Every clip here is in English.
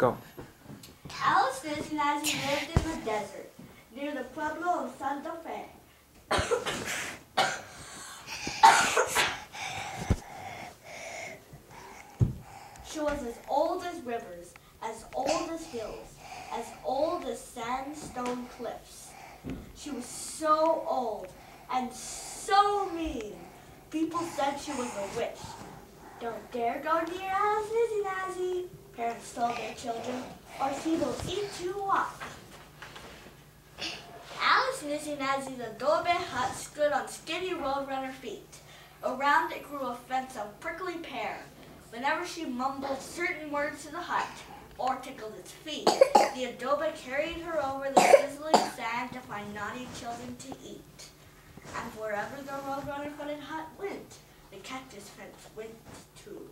Go. Alicenizzynazzy lived in the desert, near the pueblo of Santa Fe. She was as old as rivers, as old as hills, as old as sandstone cliffs. She was so old and so mean. People said she was a witch. Don't dare go near Alicenizzynazzy, parents told their children, or she will eat you up. Alicenizzynazzy's adobe hut stood on skinny roadrunner feet. Around it grew a fence of prickly pear. Whenever she mumbled certain words to the hut, or tickled its feet, the adobe carried her over the sizzling sand to find naughty children to eat. And wherever the roadrunner-footed hut went, the cactus fence went too.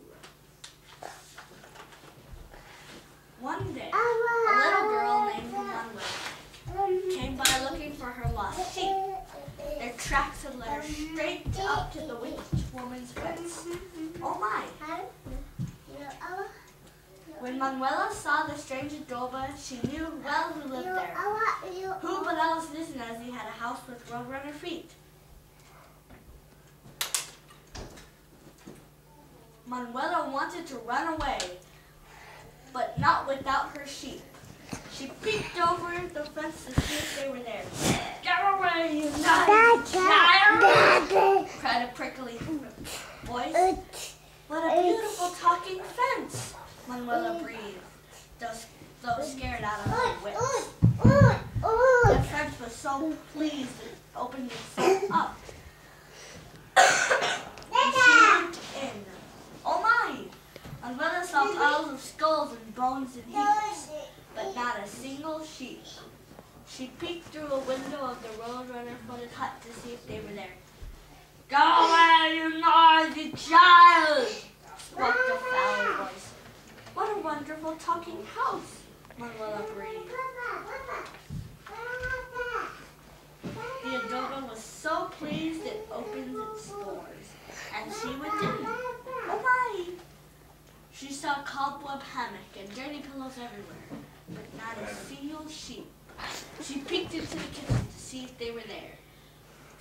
One day, a little girl named Manuela came by looking for her lost sheep. Their tracks had led her straight up to the witch woman's fence. Oh my! When Manuela saw the strange adobe, she knew well who lived there. Who but Alicenizzynazzy had a house with roadrunner feet? Manuela wanted to run away, but not without her sheep. She peeked over the fence to see if they were there. Get away, you naughty child! Cried a prickly voice. What a beautiful talking fence! Manuela breathed, though scared out of her wits. The fence was so pleased it opened itself up. And she went in. Oh my! Manuela saw piles of skulls and bones and heaps, but not a single sheep. She peeked through a window of the roadrunner-footed hut to see if they were there. Go away, you naughty child! Squawked a foul voice. What a wonderful talking house, Manuela breathed. The adobe was so pleased it opened its doors, and she went in. Oh my! She saw a cobweb hammock and dirty pillows everywhere, but not a single sheep. She peeked into the kitchen to see if they were there.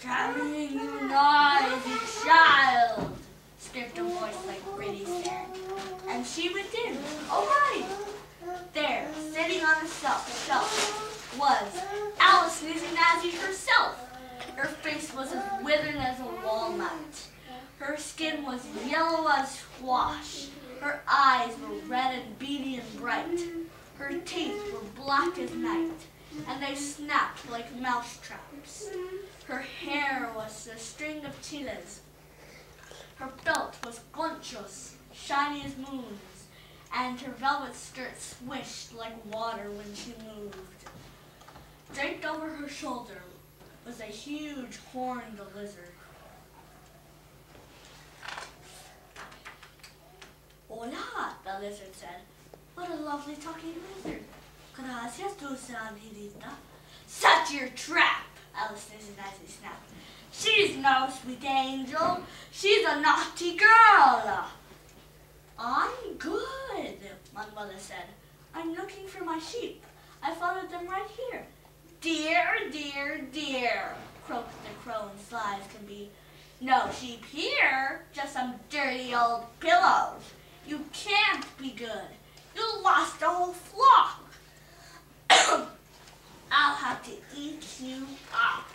Come in, you noisy child! Screamed a voice like Gritty said. And she went in. Oh my! There, sitting on a shelf, was Alicenizzynazzy herself. Her face was as withered as a walnut. Her skin was yellow as squash. Her eyes were red and beady and bright. Her teeth were black as night, and they snapped like mouse traps. Her hair was a string of chiles. Her belt was gonchos, shiny as moons, and her velvet skirt swished like water when she moved. Draped over her shoulder was a huge horned lizard. Hola, the lizard said. What a lovely talking lizard. Gracias, dulce angelita. Set your trap, Alicenizzynazzy snapped. She's no sweet angel. She's a naughty girl. I'm good, Manuela said. I'm looking for my sheep. I followed them right here. Dear, dear, dear, croaked the crow and sly as can be. No sheep here, just some dirty old pillows. You can't be good. You lost a whole flock. I'll have to eat you up.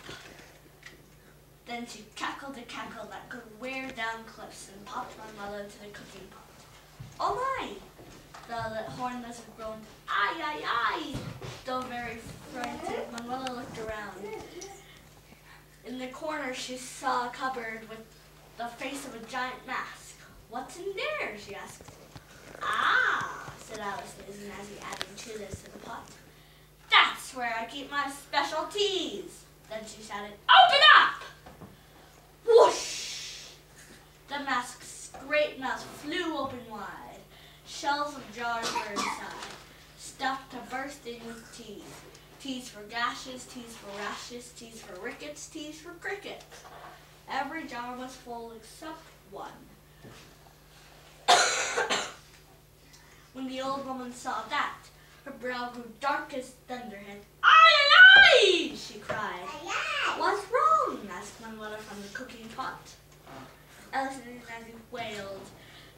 Then she cackled a cackle that could wear down cliffs and popped Manuela into the cooking pot. Oh my! The horned lizard groaned, "Ay, ay, ay!" Though very frightened, Manuela looked around. In the corner she saw a cupboard with the face of a giant mask. What's in there? She asked. Ah, said Alicenizzynazzy, adding chiles to the pot. That's where I keep my specialties. Then she shouted, Open up! Whoosh! The mask's great mouth flew open wide. Shells of jars were inside, stuffed to bursting with teeth. Teas for gashes, teas for rashes, teas for rickets, teas for crickets. Every jar was full except one. When the old woman saw that, her brow grew dark as thunderhead. "Aye, aye, aye!" she cried. "What's wrong?" asked Manuela from the cooking pot. Alicenizzynazzy wailed.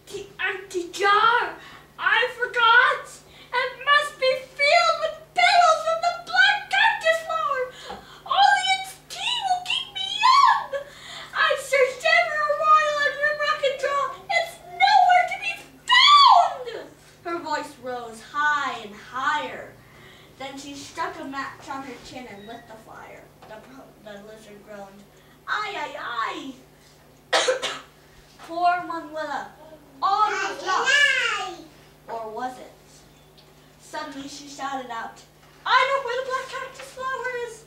"The empty jar! I forgot! It must be filled with petals from the black cactus flower! Only its tea will keep me young! I've searched every royal and rim rocket draw. It's nowhere to be found!" Her voice rose high and higher. Then she struck a match on her chin and lit the fire. The lizard groaned. "Aye, aye, aye!" Poor Manuela, all was lost. Or was it? Suddenly she shouted out, "I know where the black cactus flower is!"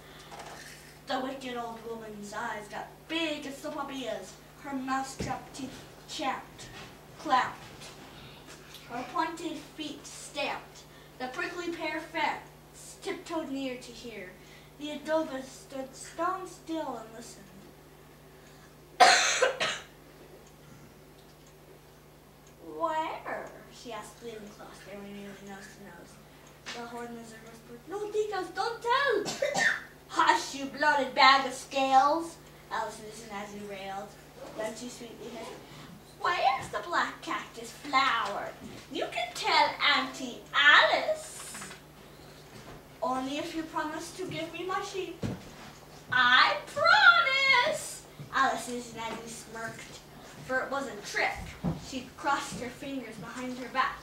The wicked old woman's eyes got big as the papilla's. Her mousetrap teeth clamped. Her pointed feet stamped. The prickly pear fence tiptoed near to hear. The adobe stood stone still and listened. "Where?" she asked, bleeding close, staring nearly nose to nose. The horned lizard whispered, "No details, don't tell!" "Hush, you bloated bag of scales!" Alicenizzynazzy railed. Then she sweetly hissed, "Where's the black cactus flower? You can tell Auntie Alice." "Only if you promise to give me my sheep." "I promise!" Alicenizzynazzy smirked, for it was a trick. She crossed her fingers behind her back.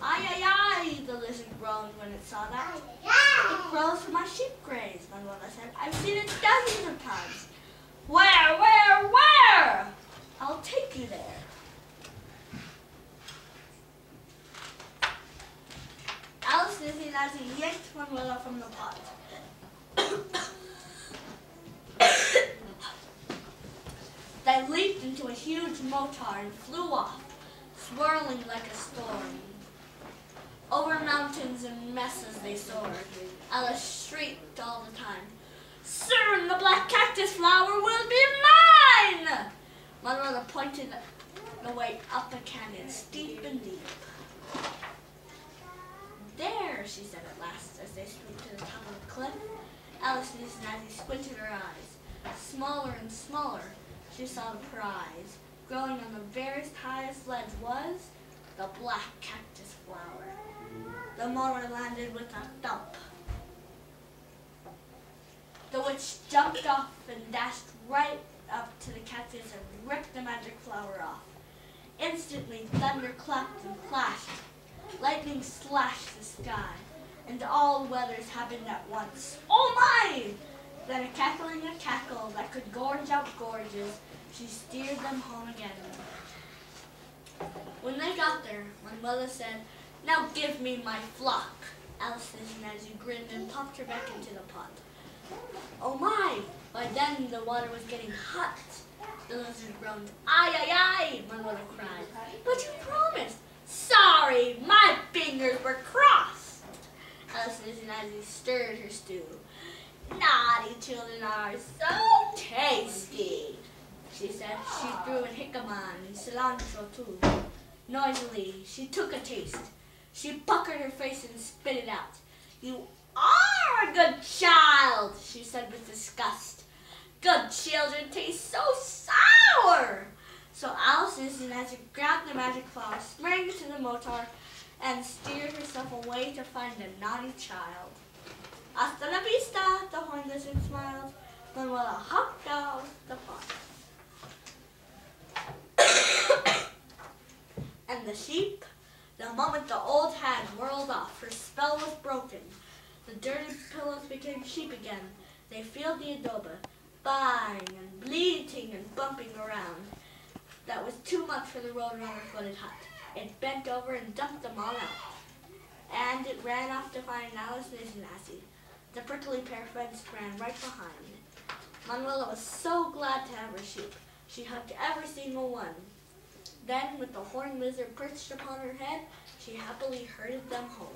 "Aye, aye, aye!" the lizard groaned when it saw that. "It grows where my sheep graze," Manuela said. "I've seen it dozens of times." "Where, where, where?" "I'll take you there." Alicenizzynazzy yanked Manuela from the pot. They leaped into a huge motor and flew off, swirling like a storm. Over mountains and mesas they soared. Alice shrieked all the time, "Soon the black cactus flower will be mine!" Manuela pointed the way up a canyon, steep and deep. "There," she said at last, as they swooped to the top of the cliff. Alicenizzynazzy squinted her eyes. Smaller and smaller, she saw the prize. Growing on the very highest ledge was the black cactus flower. The motor landed with a thump. The witch jumped off and dashed right up to the cactus and ripped the magic flower off. Instantly, thunder clapped and clashed. Lightning slashed the sky, and all weathers happened at once. "Oh my!" Then a cackle that could gorge out gorges. She steered them home again. When they got there, Manuela said, "Now give me my flock." Alicenizzynazzy grinned and popped her back into the pot. "Oh my!" By then the water was getting hot. The lizard groaned. "Aye, aye, aye!" Manuela cried. "But you promised." "Sorry, my fingers were crossed." Alicenizzynazzy stirred her stew. "Naughty children are so tasty," she said. She threw in jicama and cilantro too. Noisily, she took a taste. She puckered her face and spit it out. "You are a good child," she said with disgust. "Good children taste so sour." So Alicenizzynazzy grabbed the magic flower, sprang into the motor, and steered herself away to find a naughty child. "Hasta la vista," the horned lizard smiled. Manuela hopped out the pot. And the sheep? The moment the old hag whirled off, her spell was broken. The dirty pillows became sheep again. They filled the adobe, baaing and bleating and bumping around. That was too much for the roadrunner-footed hut. It bent over and dumped them all out. And it ran off to find Alicenizzynazzy. The prickly pear fence ran right behind. Manuela was so glad to have her sheep. She hugged every single one. Then, with the horned lizard perched upon her head, she happily herded them home.